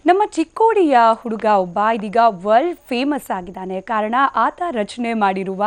ನಮ್ಮ ಚಿಕ್ಕೋಡಿಯ ಹುಡುಗ ಒಬ್ಬ ಇದೀಗ ವರ್ಲ್ಡ್ ಫೇಮಸ್ ಆಗಿದ್ದಾನೆ. ಕಾರಣ ಆತ ರಚನೆ ಮಾಡಿರುವ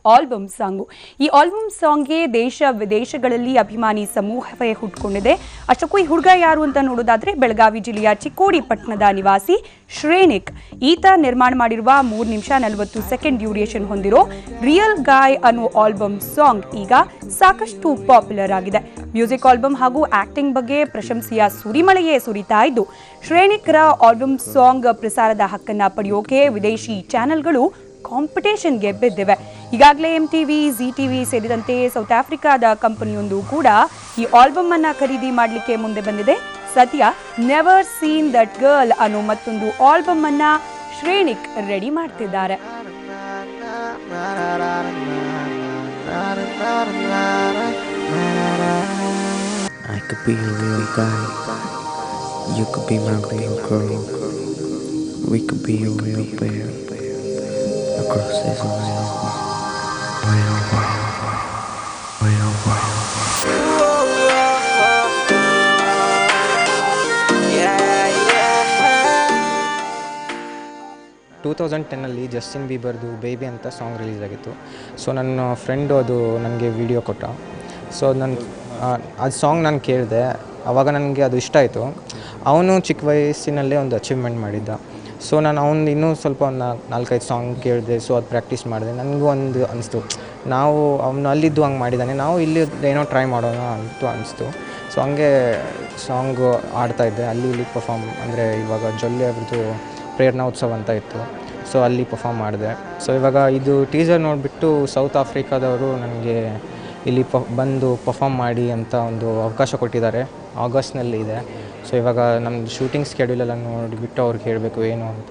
ಆಲ್ಬಮ್ ಸಾಂಗು. ಈ ಆಲ್ಬಮ್ ಸಾಂಗ್ಗೆ ದೇಶ ವಿದೇಶಗಳಲ್ಲಿ ಅಭಿಮಾನಿ ಸಮೂಹವೇ ಹುಟ್ಕೊಂಡಿದೆ. ಅಷ್ಟಕ್ಕೂ ಈ ಹುಡುಗ ಯಾರು ಅಂತ ನೋಡೋದಾದ್ರೆ ಬೆಳಗಾವಿ ಜಿಲ್ಲೆಯ ಚಿಕ್ಕೋಡಿ ಪಟ್ಟಣದ ನಿವಾಸಿ ಶ್ರೇನಿಕ್. ಈತ ನಿರ್ಮಾಣ ಮಾಡಿರುವ 3 ನಿಮಿಷ 40 ಸೆಕೆಂಡ್ ಡ್ಯೂರೇಷನ್ ಹೊಂದಿರೋ ರಿಯಲ್ ಗಾಯ್ ಅನ್ನೋ ಆಲ್ಬಮ್ ಸಾಂಗ್ ಈಗ ಸಾಕಷ್ಟು ಪಾಪ್ಯುಲರ್ ಆಗಿದೆ. ಮ್ಯೂಸಿಕ್ ಆಲ್ಬಮ್ ಹಾಗೂ ಆಕ್ಟಿಂಗ್ ಬಗ್ಗೆ ಪ್ರಶಂಸೆಯ ಸುರಿಮಳೆಯೇ ಸುರಿತಾ ಇದ್ದು, ಶ್ರೇನಿಕ್ರ ಆಲ್ಬಮ್ ಸಾಂಗ್ ಪ್ರಸಾರದ ಹಕ್ಕನ್ನ ಪಡೆಯೋಕೆ ವಿದೇಶಿ ಚಾನೆಲ್ಗಳು ಕಾಂಪಿಟೇಷನ್ಗೆ ಬಿದ್ದಿವೆ. ಈಗಾಗಲೇ MTV, ZTV ಸೇರಿದಂತೆ ಸೌತ್ ಆಫ್ರಿಕಾದ ಕಂಪನಿಯೊಂದು ಕೂಡ ಈ ಆಲ್ಬಮ್ ಅನ್ನ ಖರೀದಿ ಮಾಡಲಿಕ್ಕೆ ಮುಂದೆ ಬಂದಿದೆ. ಸದ್ಯ ನೆವರ್ ಸೀನ್ ದಟ್ ಗರ್ಲ್ ಅನ್ನೋ ಮತ್ತೊಂದು ಆಲ್ಬಮ್ ಅನ್ನ ಶ್ರೇನಿಕ್ ರೆಡಿ ಮಾಡ್ತಿದ್ದಾರೆ. I could be a real guy. You could be my real girl. We could be a real bear. Across this real world. 2010 Justin ಬೀಬರ್ದು ಬೇಬಿ ಅಂತ ಸಾಂಗ್ ರಿಲೀಸ್ ಆಗಿತ್ತು. So ನನ್ನ friend ಅದು ನನಗೆ ವಿಡಿಯೋ ಕೊಟ್ಟ. So ಅದು song ನಾನು ಕೇಳಿದೆ. ಆವಾಗ ನನಗೆ ಅದು ಇಷ್ಟ ಆಯಿತು. ಅವನು ಚಿಕ್ಕ ವಯಸ್ಸಿನಲ್ಲೇ ಒಂದು ಅಚೀವ್ಮೆಂಟ್ ಮಾಡಿದ್ದ. ಸೊ ನಾನು ಅವ್ನು ಇನ್ನೂ ಸ್ವಲ್ಪ ಒಂದು 4-5 ಸಾಂಗ್ ಕೇಳಿದೆ. ಸೊ ಅದು ಪ್ರಾಕ್ಟೀಸ್ ಮಾಡಿದೆ. ನನಗೂ ಒಂದು ಅನಿಸ್ತು, ನಾವು ಅವನು ಅಲ್ಲಿದ್ದು ಹಂಗೆ ಮಾಡಿದ್ದಾನೆ, ನಾವು ಇಲ್ಲಿ ಏನೋ ಟ್ರೈ ಮಾಡೋಣ ಅಂತ ಅನಿಸ್ತು. ಸೊ ಹಂಗೆ ಸಾಂಗು ಆಡ್ತಾಯಿದ್ದೆ. ಇಲ್ಲಿ ಪರ್ಫಾರ್ಮ್ ಅಂದರೆ ಇವಾಗ ಜೊಲ್ಲೆ ಅವ್ರದ್ದು ಪ್ರೇರಣಾ ಉತ್ಸವ ಅಂತ ಇತ್ತು. ಸೊ ಅಲ್ಲಿ ಪರ್ಫಾರ್ಮ್ ಮಾಡಿದೆ. ಸೊ ಇವಾಗ ಇದು ಟೀಸರ್ ನೋಡಿಬಿಟ್ಟು ಸೌತ್ ಆಫ್ರಿಕಾದವರು ನನಗೆ ಇಲ್ಲಿ ಬಂದು ಪರ್ಫಾರ್ಮ್ ಮಾಡಿ ಅಂತ ಒಂದು ಅವಕಾಶ ಕೊಟ್ಟಿದ್ದಾರೆ. ಆಗಸ್ಟ್ನಲ್ಲಿ ಇದೆ. ಸೊ ಇವಾಗ ನಮ್ಮದು ಶೂಟಿಂಗ್ ಸ್ಕೆಡ್ಯೂಲೆಲ್ಲ ನೋಡಿಬಿಟ್ಟು ಅವ್ರಿಗೆ ಹೇಳಬೇಕು ಏನು ಅಂತ.